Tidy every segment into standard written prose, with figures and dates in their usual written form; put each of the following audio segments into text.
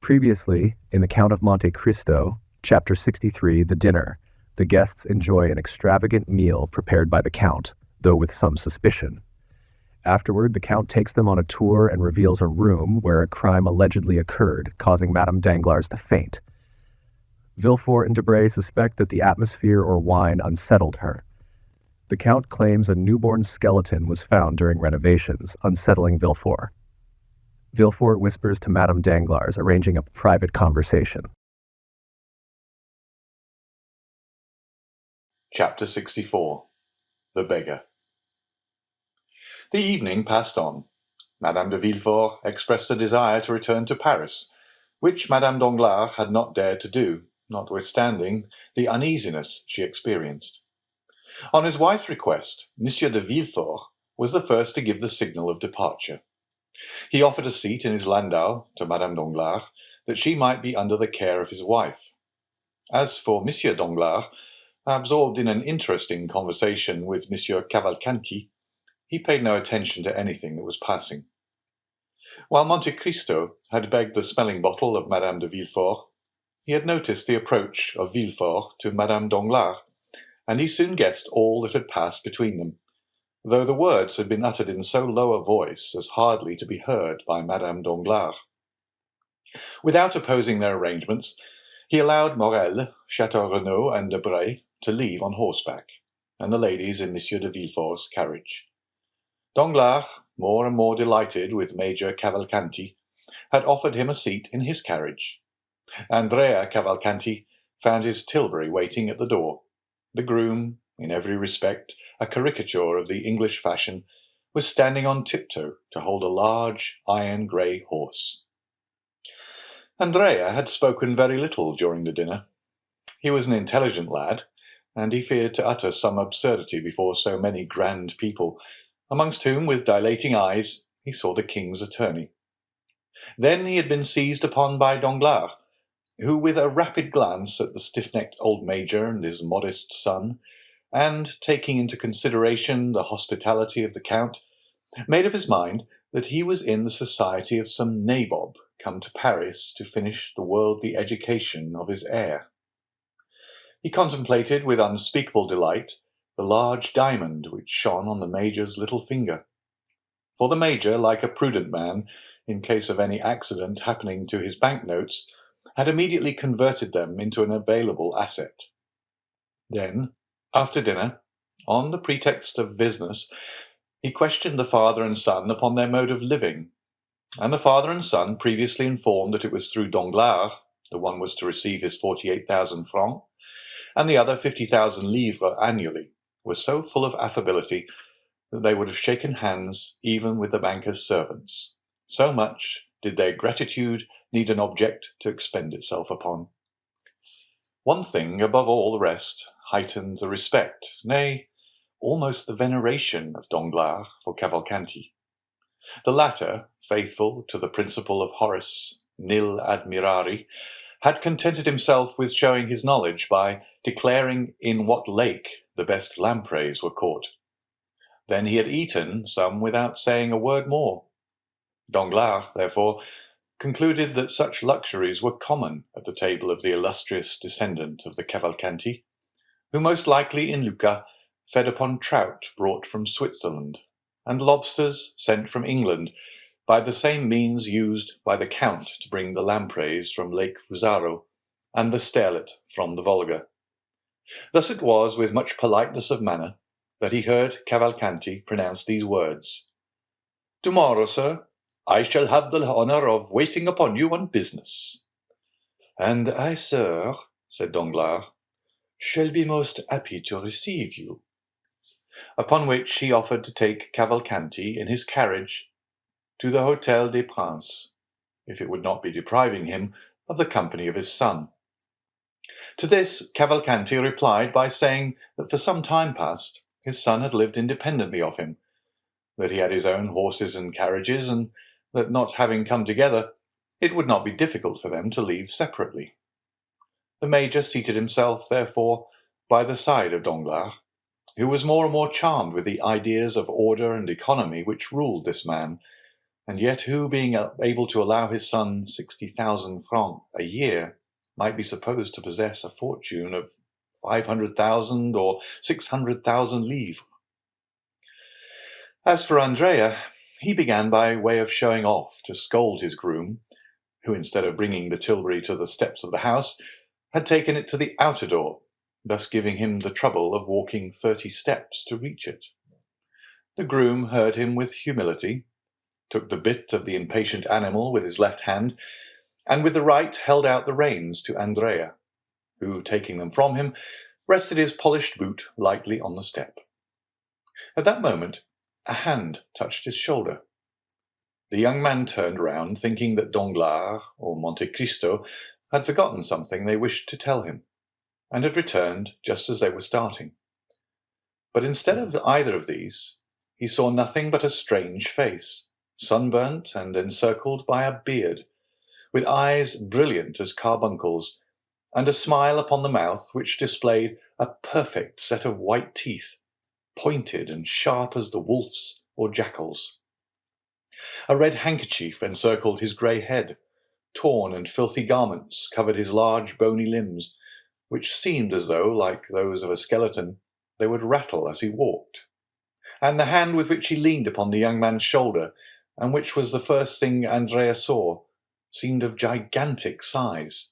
Previously, in the Count of Monte Cristo, Chapter 63, The Dinner, the guests enjoy an extravagant meal prepared by the Count, though with some suspicion. Afterward, the Count takes them on a tour and reveals a room where a crime allegedly occurred, causing Madame Danglars to faint. Villefort and Debray suspect that the atmosphere or wine unsettled her. The Count claims a newborn skeleton was found during renovations, unsettling Villefort. Villefort whispers to Madame Danglars, arranging a private conversation. Chapter 64 The Beggar. The evening passed on. Madame de Villefort expressed a desire to return to Paris, which Madame Danglars had not dared to do, notwithstanding the uneasiness she experienced. On his wife's request, Monsieur de Villefort was the first to give the signal of departure. He offered a seat in his landau to Madame Danglars, that she might be under the care of his wife. As for Monsieur Danglars, absorbed in an interesting conversation with Monsieur Cavalcanti, he paid no attention to anything that was passing. While Monte Cristo had begged the smelling bottle of Madame de Villefort, he had noticed the approach of Villefort to Madame Danglars, and he soon guessed all that had passed between them, though the words had been uttered in so low a voice as hardly to be heard by Madame Danglars. Without opposing their arrangements, he allowed Morel, Château Renaud, and Debray to leave on horseback, and the ladies in Monsieur de Villefort's carriage. Danglars, more and more delighted with Major Cavalcanti, had offered him a seat in his carriage. Andrea Cavalcanti found his tilbury waiting at the door. The groom, in every respect a caricature of the English fashion, was standing on tiptoe to hold a large iron grey horse. Andrea had spoken very little during the dinner. He was an intelligent lad, and he feared to utter some absurdity before so many grand people, amongst whom, with dilating eyes, he saw the king's attorney. Then he had been seized upon by Danglars, who, with a rapid glance at the stiff-necked old major and his modest son, and taking into consideration the hospitality of the Count, made up his mind that he was in the society of some nabob come to Paris to finish the worldly education of his heir. He contemplated with unspeakable delight the large diamond which shone on the Major's little finger. For the Major, like a prudent man, in case of any accident happening to his banknotes, had immediately converted them into an available asset. Then, after dinner, on the pretext of business, he questioned the father and son upon their mode of living, and the father and son, previously informed that it was through Danglars, the one was to receive his 48,000 francs, and the other 50,000 livres annually, were so full of affability that they would have shaken hands even with the banker's servants. So much did their gratitude need an object to expend itself upon. One thing, above all the rest, heightened the respect, nay, almost the veneration of Danglars for Cavalcanti. The latter, faithful to the principle of Horace, nil admirari, had contented himself with showing his knowledge by declaring in what lake the best lampreys were caught. Then he had eaten some without saying a word more. Danglars, therefore, concluded that such luxuries were common at the table of the illustrious descendant of the Cavalcanti, who most likely in Lucca fed upon trout brought from Switzerland, and lobsters sent from England by the same means used by the Count to bring the lampreys from Lake Fusaro, and the sterlet from the Volga. Thus it was with much politeness of manner that he heard Cavalcanti pronounce these words: "Tomorrow, sir, I shall have the honour of waiting upon you on business." "And I, sir," said Danglars, "shall be most happy to receive you." Upon which he offered to take Cavalcanti in his carriage to the Hôtel des Princes, if it would not be depriving him of the company of his son. To this Cavalcanti replied by saying that for some time past his son had lived independently of him, that he had his own horses and carriages, and that not having come together, it would not be difficult for them to leave separately. The Major seated himself, therefore, by the side of Danglars, who was more and more charmed with the ideas of order and economy which ruled this man, And yet who, being able to allow his son 60,000 francs a year, might be supposed to possess a fortune of 500,000 or 600,000 livres? As for Andrea, he began by way of showing off to scold his groom, who, instead of bringing the tilbury to the steps of the house, had taken it to the outer door, thus giving him the trouble of walking 30 steps to reach it. The groom heard him with humility, took the bit of the impatient animal with his left hand, and with the right held out the reins to Andrea, who, taking them from him, rested his polished boot lightly on the step. At that moment, a hand touched his shoulder. The young man turned round, thinking that Danglars or Monte Cristo had forgotten something they wished to tell him, and had returned just as they were starting. But instead of either of these, he saw nothing but a strange face, sunburnt and encircled by a beard, with eyes brilliant as carbuncles, and a smile upon the mouth which displayed a perfect set of white teeth, pointed and sharp as the wolf's or jackal's. A red handkerchief encircled his grey head. Torn and filthy garments covered his large bony limbs, which seemed as though, like those of a skeleton, they would rattle as he walked. And the hand with which he leaned upon the young man's shoulder, and which was the first thing Andrea saw, seemed of gigantic size.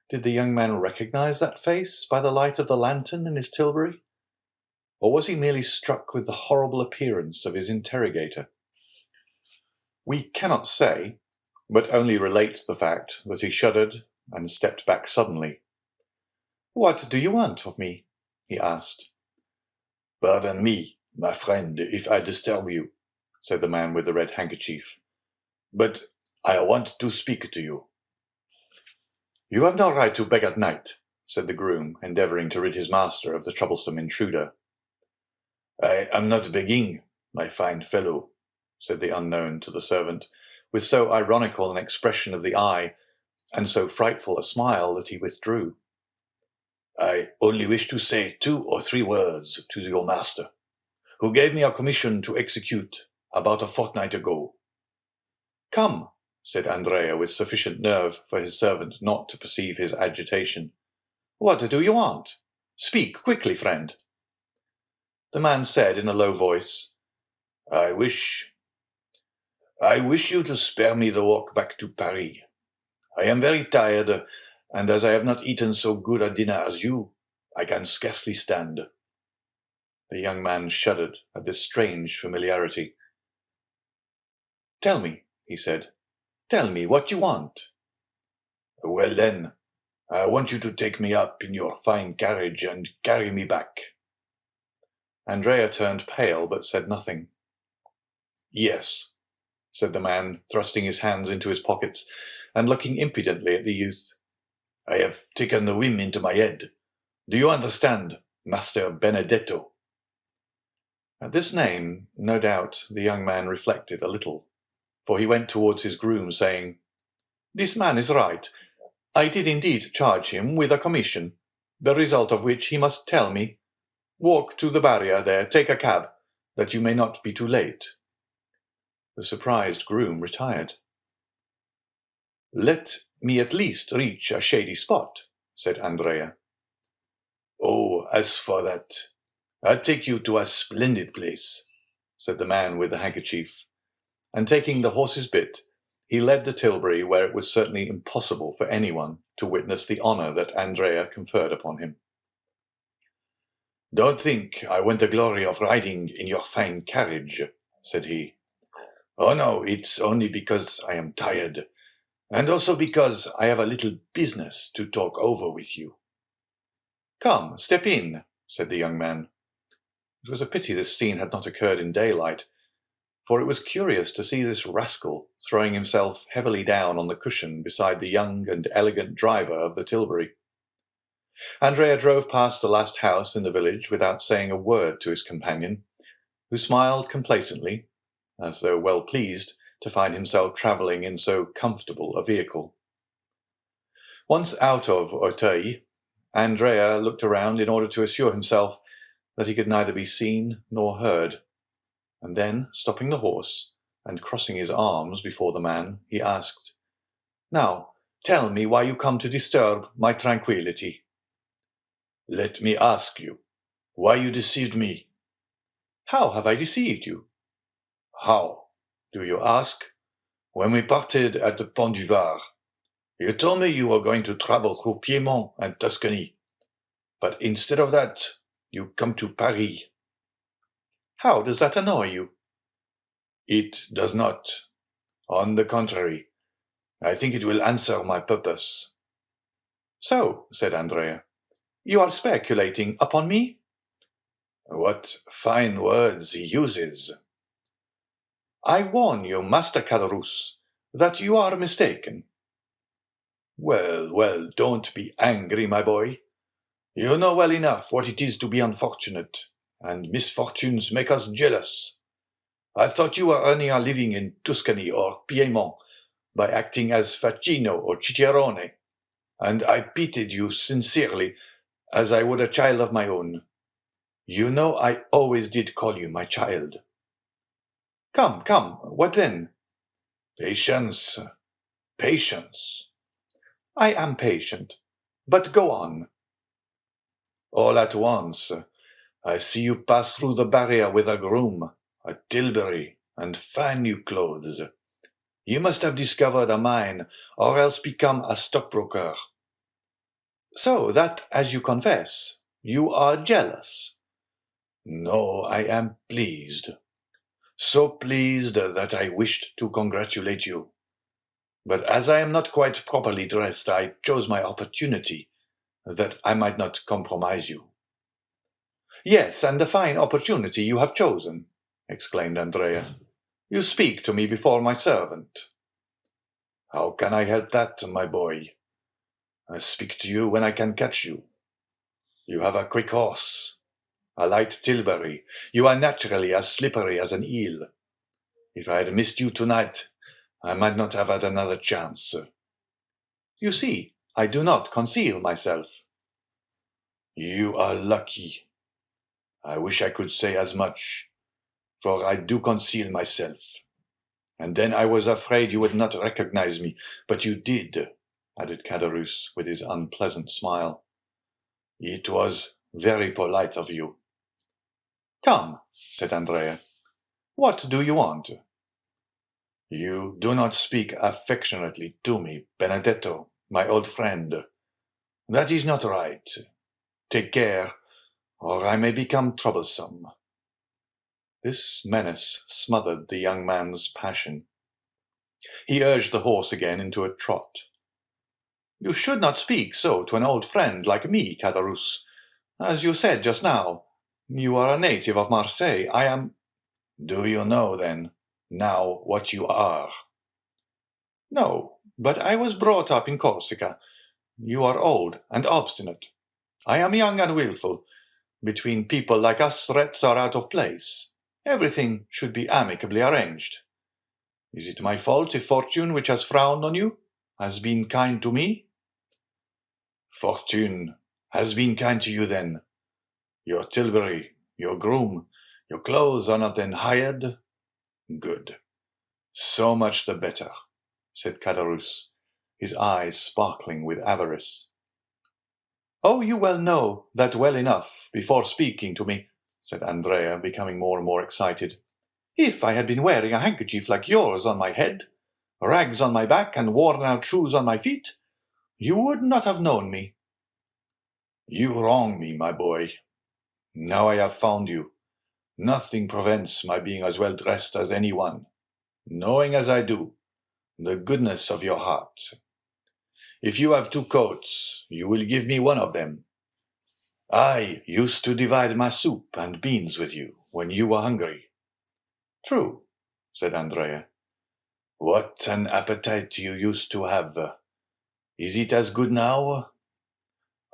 Did the young man recognize that face by the light of the lantern in his tilbury? Or was he merely struck with the horrible appearance of his interrogator? We cannot say, but only relate the fact that he shuddered and stepped back suddenly. "What do you want of me?" he asked. "Pardon me, my friend, if I disturb you," said the man with the red handkerchief, "but I want to speak to you." "You have no right to beg at night," said the groom, endeavouring to rid his master of the troublesome intruder. "I am not begging, my fine fellow," said the unknown to the servant, with so ironical an expression of the eye, and so frightful a smile that he withdrew. "I only wish to say 2 or 3 words to your master, who gave me a commission to execute about a fortnight ago." "Come," said Andrea, with sufficient nerve for his servant not to perceive his agitation. "What do you want? Speak quickly, friend." The man said in a low voice, I wish you to spare me the walk back to Paris. I am very tired, and as I have not eaten so good a dinner as you, I can scarcely stand." The young man shuddered at this strange familiarity. "Tell me," he said, "tell me what you want." "Well then, I want you to take me up in your fine carriage and carry me back." Andrea turned pale, but said nothing. "Yes," said the man, thrusting his hands into his pockets and looking impudently at the youth. "I have taken the whim into my head. Do you understand, Master Benedetto?" At this name, no doubt, the young man reflected a little, for he went towards his groom, saying, "This man is right. I did indeed charge him with a commission, the result of which he must tell me. Walk to the barrier there, take a cab, that you may not be too late." The surprised groom retired. "Let me at least reach a shady spot," said Andrea. "Oh, as for that, I'll take you to a splendid place," said the man with the handkerchief, and taking the horse's bit, he led the tilbury where it was certainly impossible for anyone to witness the honour that Andrea conferred upon him. "Don't think I want the glory of riding in your fine carriage," said he. "Oh no, it's only because I am tired, and also because I have a little business to talk over with you." "Come, step in," said the young man. It was a pity this scene had not occurred in daylight, for it was curious to see this rascal throwing himself heavily down on the cushion beside the young and elegant driver of the tilbury. Andrea drove past the last house in the village without saying a word to his companion, who smiled complacently, as though well pleased to find himself travelling in so comfortable a vehicle. Once out of Auteuil, Andrea looked around in order to assure himself that he could neither be seen nor heard, and then, stopping the horse, and crossing his arms before the man, he asked, "Now, tell me why you come to disturb my tranquillity." "Let me ask you, why you deceived me?" "How have I deceived you?" "How, do you ask? When we parted at the Pont du Var, you told me you were going to travel through Piedmont and Tuscany, but instead of that, you come to Paris." "How does that annoy you?" "It does not. On the contrary, I think it will answer my purpose." "So," said Andrea, "you are speculating upon me?" "What fine words he uses!" "I warn you, Master Caderousse, that you are mistaken." "Well, well, don't be angry, my boy. You know well enough what it is to be unfortunate, and misfortunes make us jealous. I thought you were earning a living in Tuscany or Piedmont by acting as Facchino or Cicerone, and I pitied you sincerely, as I would a child of my own. You know I always did call you my child." "Come, come, what then?" "Patience, patience." "I am patient, but go on." "All at once, I see you pass through the barrier with a groom, a tilbury, and fine new clothes. You must have discovered a mine, or else become a stockbroker." "So that, as you confess, you are jealous." "No, I am pleased. So pleased that I wished to congratulate you. But as I am not quite properly dressed, I chose my opportunity, that I might not compromise you." "Yes, and a fine opportunity you have chosen," exclaimed Andrea. "You speak to me before my servant." "How can I help that, my boy? I speak to you when I can catch you. You have a quick horse, a light tilbury. You are naturally as slippery as an eel. If I had missed you tonight, I might not have had another chance." "You see, I do not conceal myself." "You are lucky. I wish I could say as much, for I do conceal myself. And then I was afraid you would not recognize me, but you did," added Caderousse with his unpleasant smile. "It was very polite of you." "Come," said Andrea, "what do you want?" "You do not speak affectionately to me, Benedetto, my old friend. That is not right. Take care, or I may become troublesome." This menace smothered the young man's passion. He urged the horse again into a trot. "You should not speak so to an old friend like me, Caderousse. As you said just now, you are a native of Marseille. I am—" "Do you know, then, now what you are?" "No, but I was brought up in Corsica. You are old and obstinate. I am young and wilful. Between people like us, threats are out of place. Everything should be amicably arranged. Is it my fault if fortune, which has frowned on you, has been kind to me?" "Fortune has been kind to you, then? Your tilbury, your groom, your clothes are not then hired? Good. So much the better," said Caderousse, his eyes sparkling with avarice. "Oh, you well know that well enough, before speaking to me," said Andrea, becoming more and more excited. "If I had been wearing a handkerchief like yours on my head, rags on my back, and worn-out shoes on my feet, you would not have known me." "You wrong me, my boy. Now I have found you, nothing prevents my being as well dressed as anyone, knowing as I do the goodness of your heart. If you have 2 coats, you will give me one of them. I used to divide my soup and beans with you when you were hungry." "True," said Andrea. "What an appetite you used to have! Is it as good now?"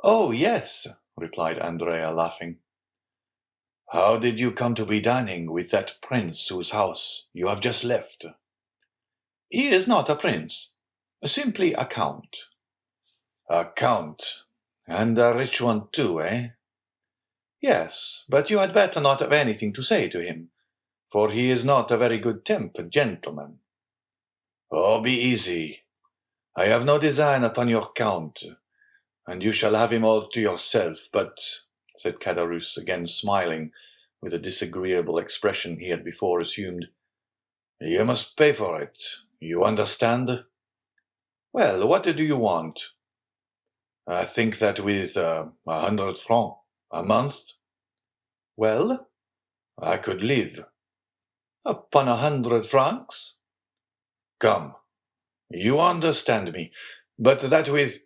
"Oh, yes," replied Andrea, laughing. "How did you come to be dining with that prince whose house you have just left?" "He is not a prince, simply a count." "A count, and a rich one too, eh?" "Yes, but you had better not have anything to say to him, for he is not a very good-tempered gentleman. Oh, be easy. I have no design upon your count, and you shall have him all to yourself, but, said Caderousse, again smiling, with a disagreeable expression he had before assumed, you must pay for it, you understand? Well, what do you want? I think that with 100 francs a month, well, I could live. Upon 100 francs? Come, you understand me, but that with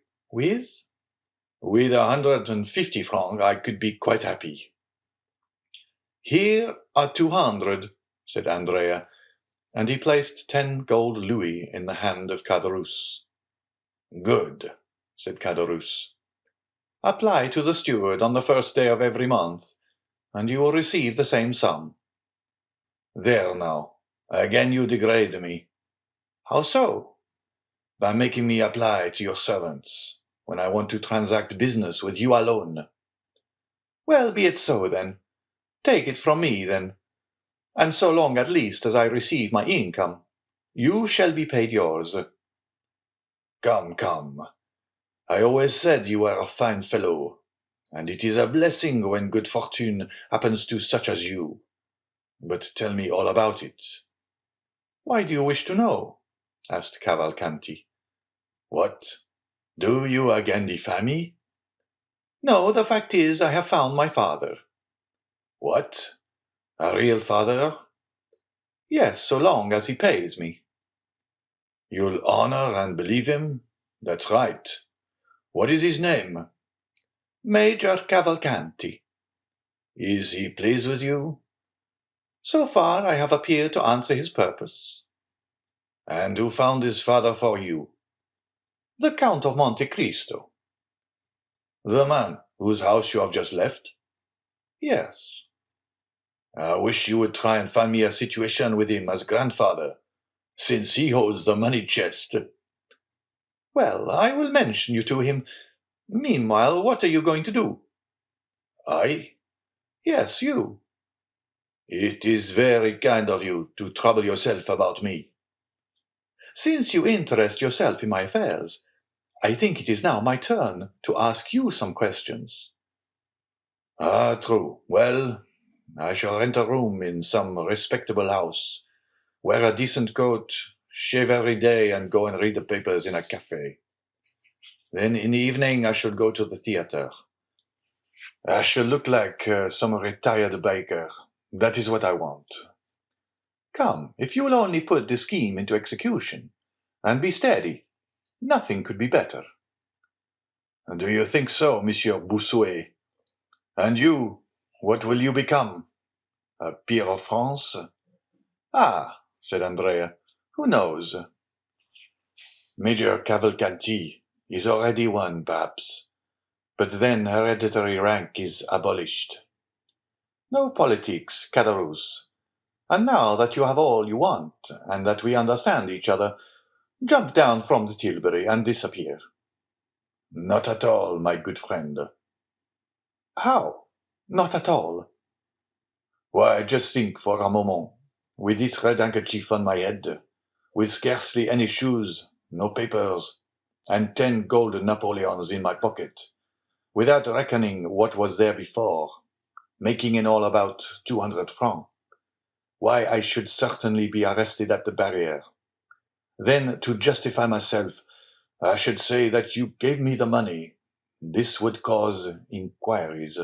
150 francs I could be quite happy. Here are 200, said Andrea, and he placed 10 gold louis in the hand of Caderousse. Good, said Caderousse. Apply to the steward on the first day of every month, and you will receive the same sum. There now, again you degrade me. How so? By making me apply to your servants, when I want to transact business with you alone. Well, be it so, then. Take it from me, then. And so long, at least, as I receive my income, you shall be paid yours. Come, come. I always said you were a fine fellow, and it is a blessing when good fortune happens to such as you. But tell me all about it. Why do you wish to know? Asked Cavalcanti. What? Do you again defy me? No, the fact is I have found my father. What? A real father? Yes, so long as he pays me. You'll honor and believe him? That's right. What is his name? Major Cavalcanti. Is he pleased with you? So far I have appeared to answer his purpose. And who found his father for you? The Count of Monte Cristo. The man whose house you have just left? Yes. I wish you would try and find me a situation with him as grandfather, since he holds the money chest. Well, I will mention you to him. Meanwhile, what are you going to do? I? Yes, you. It is very kind of you to trouble yourself about me. Since you interest yourself in my affairs, I think it is now my turn to ask you some questions. Ah, true. Well, I shall rent a room in some respectable house, wear a decent coat, shave every day, and go and read the papers in a cafe. Then in the evening I should go to the theatre. I shall look like some retired baker. That is what I want. Come, if you will only put this scheme into execution, and be steady, nothing could be better. Do you think so, Monsieur Bossuet? And you, what will you become? A peer of France? Ah, said Andrea, who knows? Major Cavalcanti is already one, perhaps, but then hereditary rank is abolished. No politics, Caderousse. And now that you have all you want, and that we understand each other, jump down from the tilbury and disappear. Not at all, my good friend. How? Not at all? Why, just think for a moment. With this red handkerchief on my head, with scarcely any shoes, no papers, and 10 gold Napoleons in my pocket, without reckoning what was there before, making in all about 200 francs. Why, I should certainly be arrested at the barrier. Then, to justify myself, I should say that you gave me the money. This would cause inquiries.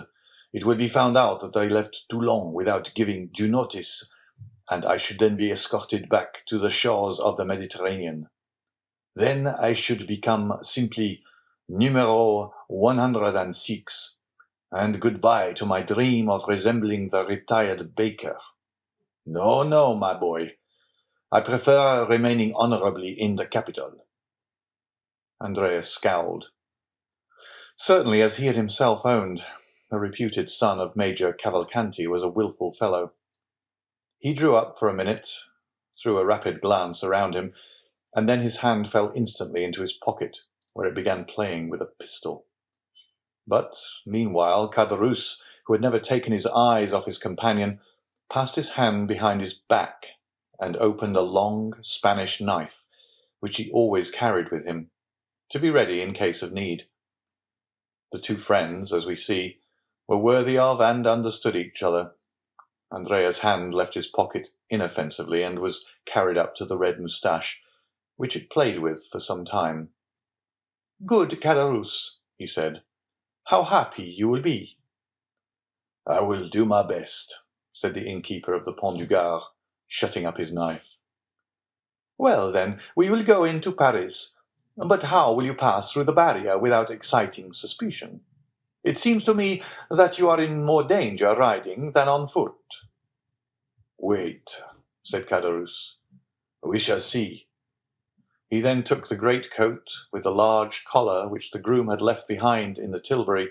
It would be found out that I left too long without giving due notice, and I should then be escorted back to the shores of the Mediterranean. Then I should become simply numero 106, and goodbye to my dream of resembling the retired baker. No, no, my boy. I prefer remaining honorably in the capital. Andreas scowled. Certainly, as he had himself owned, the reputed son of Major Cavalcanti was a wilful fellow. He drew up for a minute, threw a rapid glance around him, and then his hand fell instantly into his pocket, where it began playing with a pistol. But, meanwhile, Caderousse, who had never taken his eyes off his companion, passed his hand behind his back and opened a long Spanish knife, which he always carried with him, to be ready in case of need. The two friends, as we see, were worthy of and understood each other. Andrea's hand left his pocket inoffensively and was carried up to the red moustache, which it played with for some time. "Good Caderousse," he said, "how happy you will be." "I will do my best," said the innkeeper of the Pont du Gard, shutting up his knife. "Well, then, we will go into Paris. But how will you pass through the barrier without exciting suspicion? It seems to me that you are in more danger riding than on foot." "Wait," said Caderousse. "We shall see." He then took the great coat with the large collar which the groom had left behind in the tilbury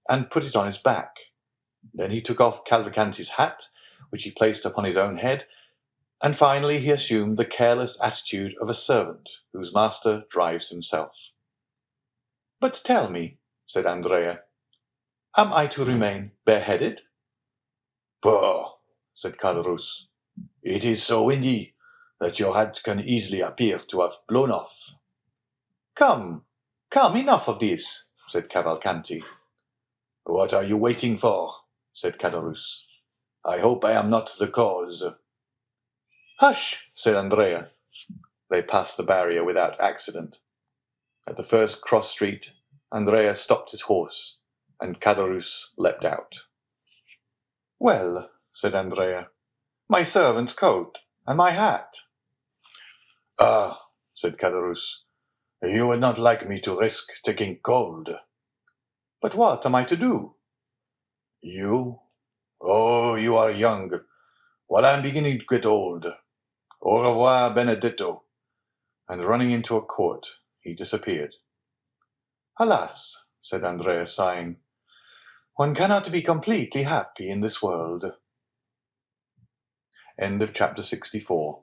and put it on his back. Then he took off Cavalcanti's hat, which he placed upon his own head, and finally he assumed the careless attitude of a servant whose master drives himself. "But tell me," said Andrea, "am I to remain bareheaded?" "Pooh," said Caderousse, "it is so windy that your hat can easily appear to have blown off." Come, enough of this," said Cavalcanti. "What are you waiting for?" said Caderousse. "I hope I am not the cause." "Hush!" said Andrea. They passed the barrier without accident. At the first cross street, Andrea stopped his horse, and Caderousse leapt out. "Well," said Andrea, "my servant's coat and my hat." "Ah," said Caderousse, "you would not like me to risk taking cold." "But what am I to do?" "You? Oh, you are young, while I am beginning to get old. Au revoir, Benedetto." And running into a court, he disappeared. "Alas," said Andrea, sighing, "one cannot be completely happy in this world." End of chapter 64.